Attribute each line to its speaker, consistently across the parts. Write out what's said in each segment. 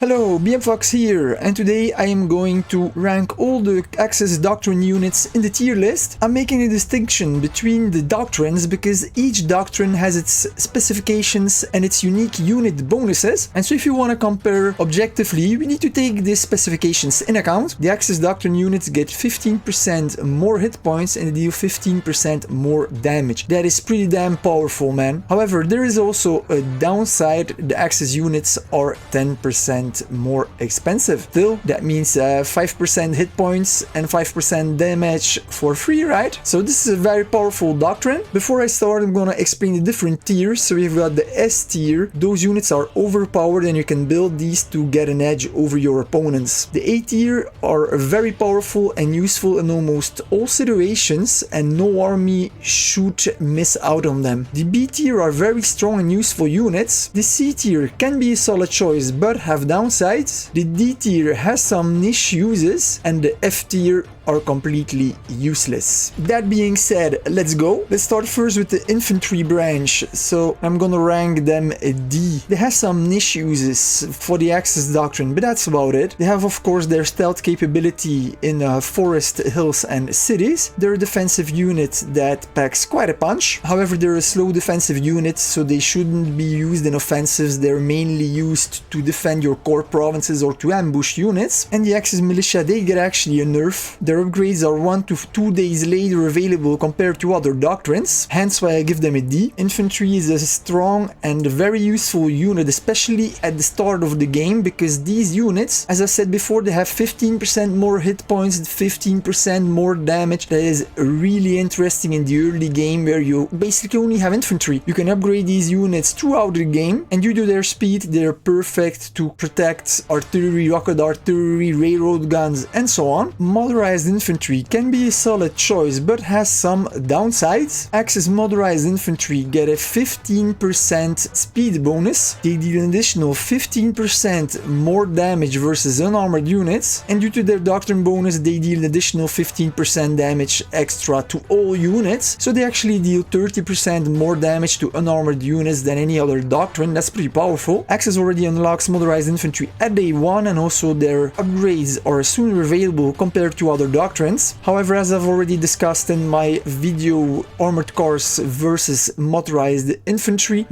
Speaker 1: Hello, BMFox here, and today I am going to rank all the Axis Doctrine units in the tier list. I'm making a distinction between the doctrines because each doctrine has its specifications and its unique unit bonuses, and so if you want to compare objectively, we need to take these specifications in account. The Axis Doctrine units get 15% more hit points and they deal 15% more damage. That is pretty damn powerful, man. However, there is also a downside. The Axis units are 10% more expensive. Still, that means 5% hit points and 5% damage for free, right? So this is a very powerful doctrine. Before I start, I'm gonna explain the different tiers. So we've got the S tier. Those units are overpowered and you can build these to get an edge over your opponents. The A tier are very powerful and useful in almost all situations and no army should miss out on them. The B tier are very strong and useful units. The C tier can be a solid choice but have downsides. The D tier has some niche uses and the F tier are completely useless. That being said, let's go. Let's start first with the infantry branch. So I'm gonna rank them a D. They have some niche uses for the Axis Doctrine, but that's about it. They have of course their stealth capability in forest, hills and cities. They're a defensive unit that packs quite a punch. However, they're a slow defensive unit, so they shouldn't be used in offensives. They're mainly used to defend your core provinces or to ambush units. And the Axis Militia, they get actually a nerf. Their upgrades are 1 to 2 days later available compared to other doctrines, hence why I give them a D. Infantry is a strong and very useful unit, especially at the start of the game, because these units, as I said before, they have 15% more hit points, 15% more damage. That is really interesting in the early game where you basically only have infantry. You can upgrade these units throughout the game, and due to their speed, they're perfect to protect artillery, rocket artillery, railroad guns, and so on. Motorized infantry can be a solid choice but has some downsides. Axis motorized infantry get a 15% speed bonus. They deal an additional 15% more damage versus unarmored units, and due to their doctrine bonus they deal an additional 15% damage extra to all units, so they actually deal 30% more damage to unarmored units than any other doctrine. That's pretty powerful. Axis already unlocks motorized infantry at day 1 and also their upgrades are sooner available compared to other doctrines. However, as I've already discussed in my video armored cars versus motorized infantry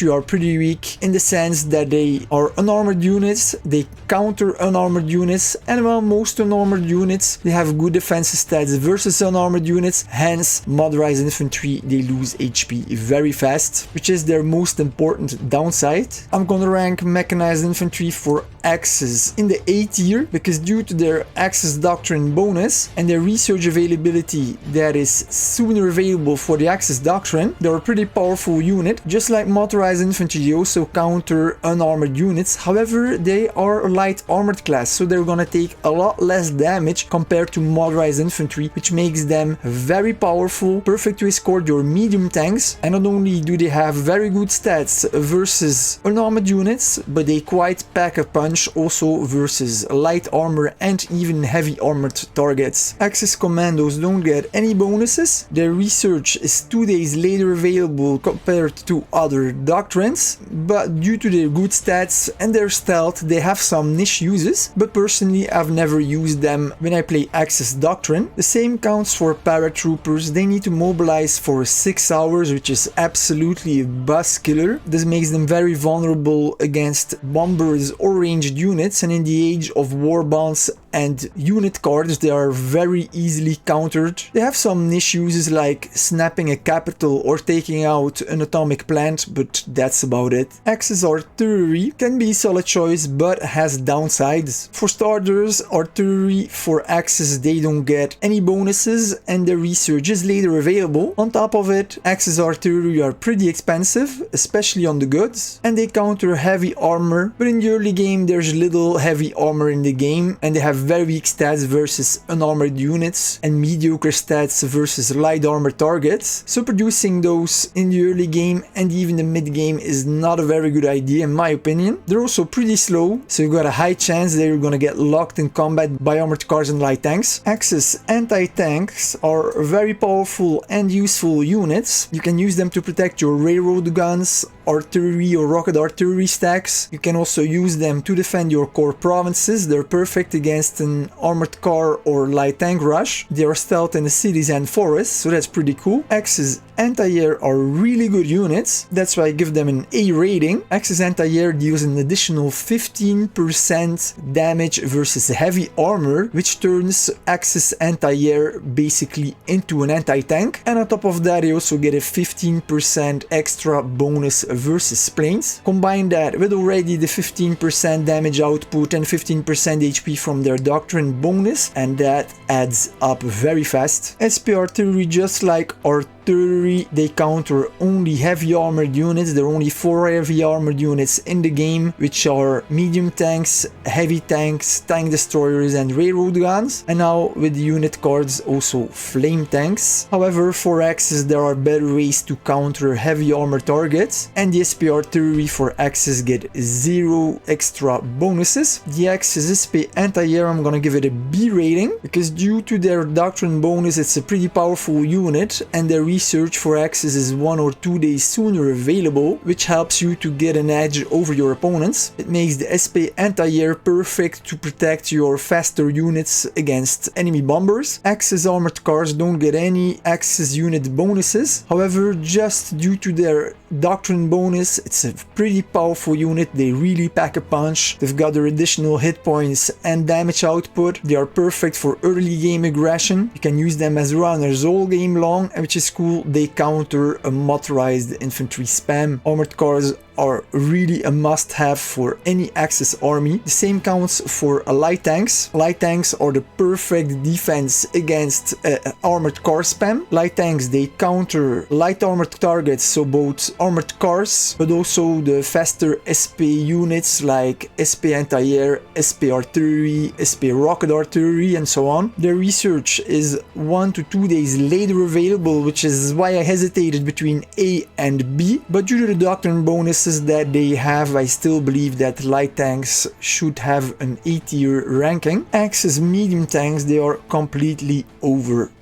Speaker 1: are pretty weak in the sense that they are unarmored units, they counter unarmored units, and while most unarmored units they have good defensive stats versus unarmored units, hence motorized infantry they lose HP very fast, which is their most important downside. I'm gonna rank mechanized infantry for Axis in the A tier because due to their Axis Doctrine bonus and their research availability that is sooner available for the Axis Doctrine, they're a pretty powerful unit. Just like motorized infantry, they also counter unarmored units. However, they are a light armored class, so they're gonna take a lot less damage compared to motorized infantry, which makes them very powerful, perfect to escort your medium tanks. And not only do they have very good stats versus unarmored units, but they quite pack a punch also versus light armor and even heavy armored targets. Axis commandos don't get any bonuses. Their research is 2 days later available compared to other doctrines, but due to their good stats and their stealth they have some niche uses, but personally I've never used them when I play Axis Doctrine. The same counts for paratroopers. They need to mobilize for 6 hours, which is absolutely a bus killer. This makes them very vulnerable against bombers or ranged units, and in the age of war bonds and unit cards they are very easily countered. They have some niche uses like snapping a capital or taking out an atomic plant, but that's about it. Axis artillery can be a solid choice but has downsides. For starters, artillery for Axis they don't get any bonuses and their research is later available. On top of it, Axis artillery are pretty expensive, especially on the goods, and they counter heavy armor, but in the early game there's little heavy armor in the game and they have very weak stats versus unarmored units and mediocre stats versus light armor targets, so producing those in the early game and even the mid game is not a very good idea in my opinion. They're also pretty slow, so you've got a high chance that you're gonna get locked in combat by armored cars and light tanks. Axis anti-tanks are very powerful and useful units. You can use them to protect your railroad guns artillery or rocket artillery stacks. You can also use them to defend your core provinces. They're perfect against an armored car or light tank rush. They are stealth in the cities and forests, so that's pretty cool. Axis anti-air are really good units, that's why I give them an A rating. Axis anti-air deals an additional 15% damage versus heavy armor, which turns Axis anti-air basically into an anti-tank. And on top of that, they also get a 15% extra bonus versus planes. Combine that with already the 15% damage output and 15% HP from their doctrine bonus, and that adds up very fast. SP artillery, just like artillery, they counter only heavy armored units. There are only 4 heavy armored units in the game, which are medium tanks, heavy tanks, tank destroyers and railroad guns, and now with the unit cards also flame tanks. However, for Axis there are better ways to counter heavy armored targets, and the SP artillery for Axis get 0 extra bonuses. The Axis SP anti-air, I'm gonna give it a B rating, because due to their doctrine bonus it's a pretty powerful unit, and their research for Axis is 1 or 2 days sooner available, which helps you to get an edge over your opponents. It makes the SP anti-air perfect to protect your faster units against enemy bombers. Axis armored cars don't get any Axis unit bonuses. However, just due to their doctrine bonus, it's a pretty powerful unit. They really pack a punch. They've got their additional hit points and damage output. They are perfect for early game aggression. You can use them as runners all game long, which is cool. They counter a motorized infantry spam. Armored cars are really a must-have for any Axis army. The same counts for light tanks. Light tanks are the perfect defense against armored car spam. Light tanks, they counter light armored targets, so both armored cars, but also the faster SP units like SP anti-air, SP artillery, SP rocket artillery, and so on. Their research is 1 to 2 days later available, which is why I hesitated between A and B, but due to the doctrine bonus that they have, I still believe that light tanks should have an A tier ranking. Axis medium tanks, they are completely overpowered.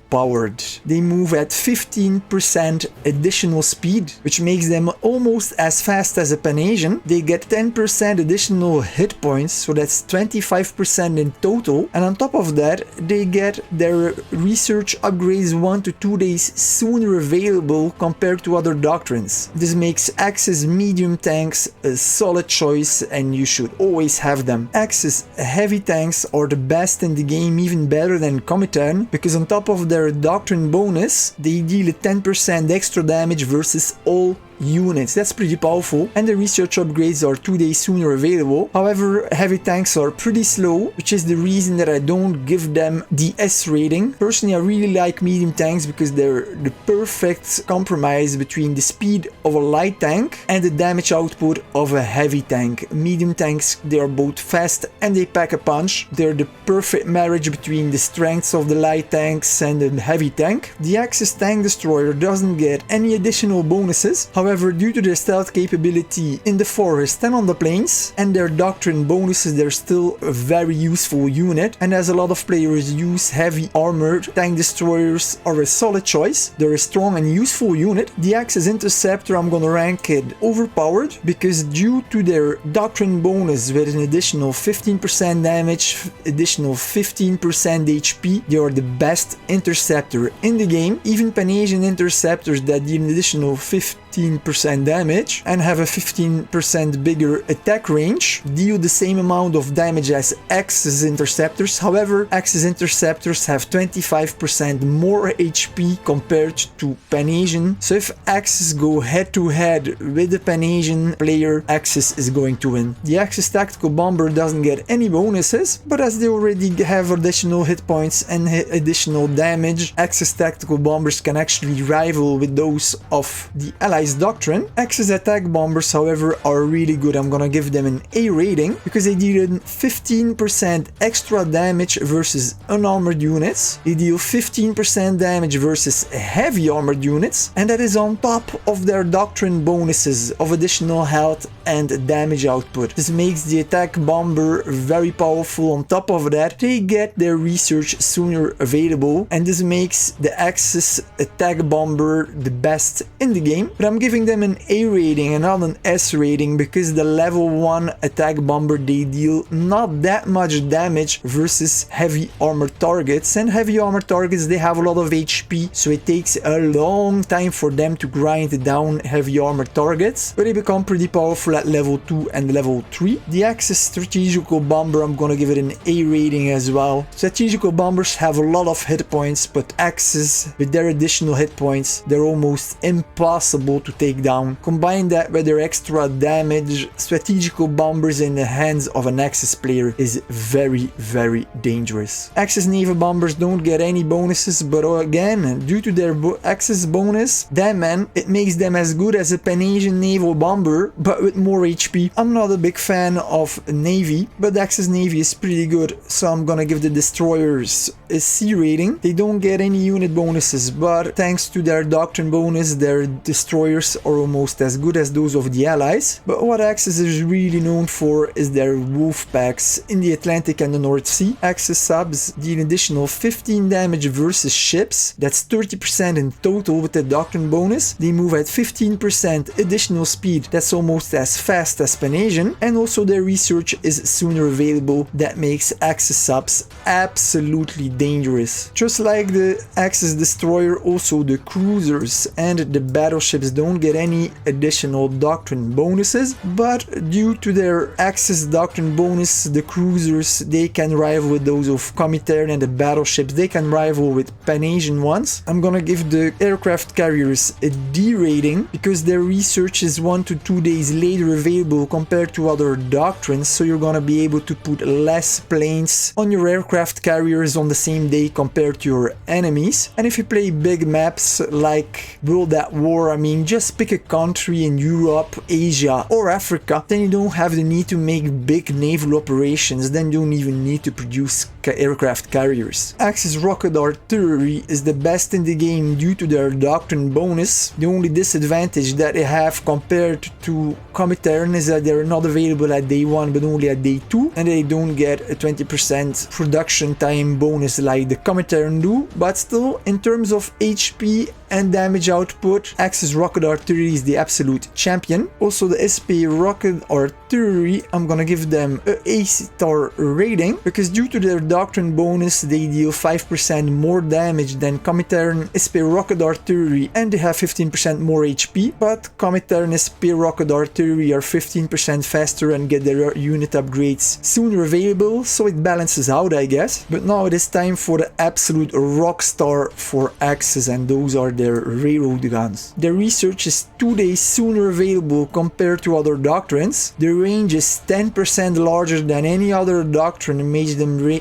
Speaker 1: They move at 15% additional speed, which makes them almost as fast as a Pan-Asian. They get 10% additional hit points, so that's 25% in total. And on top of that, they get their research upgrades 1 to 2 days sooner available compared to other doctrines. This makes Axis medium tanks a solid choice, and you should always have them. Axis heavy tanks are the best in the game, even better than Komitan, because on top of their doctrine bonus, they deal a 10% extra damage versus all units. That's pretty powerful, and the research upgrades are 2 days sooner available. However, heavy tanks are pretty slow, which is the reason that I don't give them the S rating. Personally, I really like medium tanks because they're the perfect compromise between the speed of a light tank and the damage output of a heavy tank. Medium tanks, they are both fast and they pack a punch. They're the perfect marriage between the strengths of the light tanks and the heavy tank. The Axis tank destroyer doesn't get any additional bonuses. However, due to their stealth capability in the forest and on the plains, and their doctrine bonuses, they're still a very useful unit, and as a lot of players use heavy armored, tank destroyers are a solid choice. They're a strong and useful unit. The Axis interceptor, I'm gonna rank it overpowered, because due to their doctrine bonus with an additional 15% damage, additional 15% HP, they are the best interceptor in the game. Even Pan-Asian interceptors that deal an additional 15% damage and have a 15% bigger attack range deal the same amount of damage as Axis interceptors. However, Axis interceptors have 25% more HP compared to Pan-Asian, so if Axis go head to head with the Pan-Asian player, Axis is going to win. The Axis tactical bomber doesn't get any bonuses, but as they already have additional hit points and additional damage, Axis tactical bombers can actually rival with those of the Allies doctrine. Axis attack bombers, however, are really good. I'm gonna give them an A rating because they deal 15% extra damage versus unarmored units. They deal 15% damage versus heavy armored units, and that is on top of their doctrine bonuses of additional health and damage output. This makes the attack bomber very powerful. On top of that, they get their research sooner available, and this makes the Axis attack bomber the best in the game. But I'm giving giving them an A rating and not an S rating because the level 1 attack bomber, they deal not that much damage versus heavy armor targets, and heavy armor targets, they have a lot of HP, so it takes a long time for them to grind down heavy armor targets, but they become pretty powerful at level 2 and level 3. The Axis strategical bomber, I'm gonna give it an A rating as well. Strategical bombers have a lot of hit points, but Axis with their additional hit points, they're almost impossible to take down. Combine that with their extra damage, strategical bombers in the hands of an Axis player is very, very dangerous. Axis naval bombers don't get any bonuses, but again, due to their Axis bonus, damn man, it makes them as good as a Pan-Asian naval bomber, but with more HP. I'm not a big fan of Navy, but Axis Navy is pretty good, so I'm gonna give the destroyers a C rating. They don't get any unit bonuses, but thanks to their doctrine bonus, their destroyers are almost as good as those of the Allies. But what Axis is really known for is their wolf packs in the Atlantic and the North Sea. Axis subs deal additional 15 damage versus ships, that's 30% in total with the doctrine bonus. They move at 15% additional speed, that's almost as fast as Pan-Asian, and also their research is sooner available, that makes Axis subs absolutely dangerous. Just like the Axis destroyer, also the cruisers and the battleships don't get any additional doctrine bonuses, but due to their Axis doctrine bonus, the cruisers, they can rival with those of Comintern, and the battleships, they can rival with Pan-Asian ones. I'm gonna give the aircraft carriers a D rating because their research is 1 to 2 days later available compared to other doctrines, so you're gonna be able to put less planes on your aircraft carriers on the same day compared to your enemies. And if you play big maps like World at War, I mean, just pick a country in Europe, Asia or Africa, then you don't have the need to make big naval operations, then you don't even need to produce aircraft carriers. Axis rocket artillery is the best in the game due to their doctrine bonus. The only disadvantage that they have compared to Comintern is that they're not available at day 1 but only at day 2, and they don't get a 20% production time bonus like the Comintern do, but still in terms of HP and damage output, Axis rocket artillery is the absolute champion. Also the SP rocket artillery, I'm gonna give them a A-star rating because due to their doctrine bonus, they deal 5% more damage than Comintern SP rocket artillery, and they have 15% more HP, but Comintern SP rocket artillery are 15% faster and get their unit upgrades sooner available, so it balances out, I guess. But now it is time for the absolute rock star for Axis, and those are their railroad guns. Their research is 2 days sooner available compared to other doctrines. Their range is 10% larger than any other doctrine,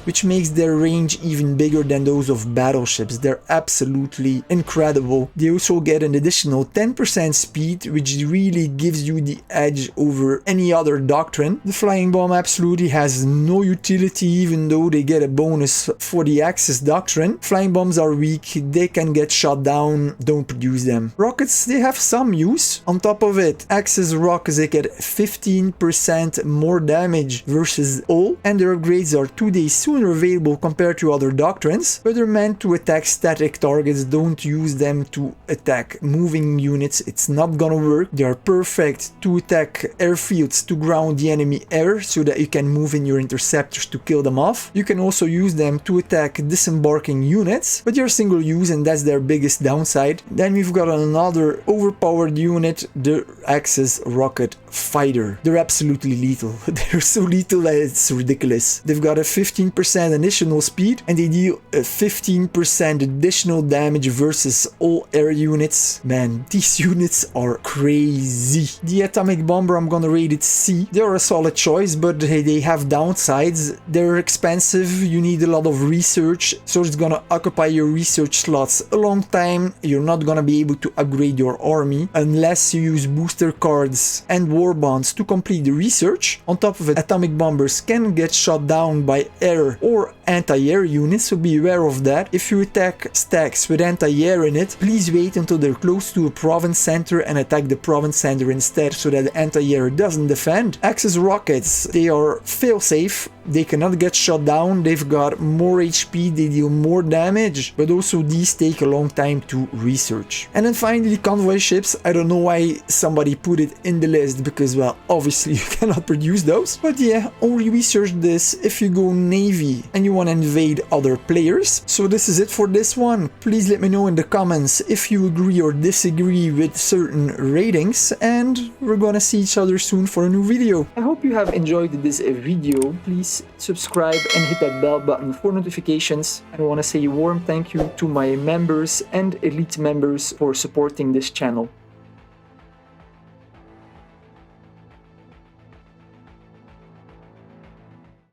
Speaker 1: which makes their range even bigger than those of battleships. They're absolutely incredible. They also get an additional 10% speed, which really gives you the edge over any other doctrine. The flying bomb absolutely has no utility, even though they get a bonus for the Axis doctrine. Flying bombs are weak, they can get shot down, don't produce them. Rockets, they have some use. On top of it, Axis rockets, they get 15% more damage versus all, and their upgrades are 2 days sooner available compared to other doctrines, but they're meant to attack static targets. Don't use them to attack moving units, it's not gonna work. They are perfect to attack airfields to ground the enemy air so that you can move in your interceptors to kill them off. You can also use them to attack disembarking units, but they're single use and that's their biggest downside. Then we've got another overpowered unit, the Axis rocket fighter. They're absolutely lethal. They're so lethal that it's ridiculous. They've got a 15% additional speed and they deal a 15% additional damage versus all air units. Man, these units are crazy. The atomic bomber, I'm gonna rate it C. They're a solid choice, but they have downsides. They're expensive, you need a lot of research, so it's gonna occupy your research slots a long time. You're not gonna be able to upgrade your army unless you use booster cards and war bonds to complete the the research. On top of it, atomic bombers can get shot down by air or anti-air units, so be aware of that. If you attack stacks with anti-air in it, please wait until they're close to a province center and attack the province center instead so that the anti-air doesn't defend. Axis rockets, they are fail-safe. They cannot get shot down, they've got more HP, they deal more damage, but also these take a long time to research. And then finally, convoy ships. I don't know why somebody put it in the list, because, well, obviously you cannot produce those. But yeah, only research this if you go Navy and you want to invade other players. So this is it for this one. Please let me know in the comments if you agree or disagree with certain ratings, and we're gonna see each other soon for a new video. I hope you have enjoyed this video. Please subscribe and hit that bell button for notifications. I want to say a warm thank you to my members and elite members for supporting this channel.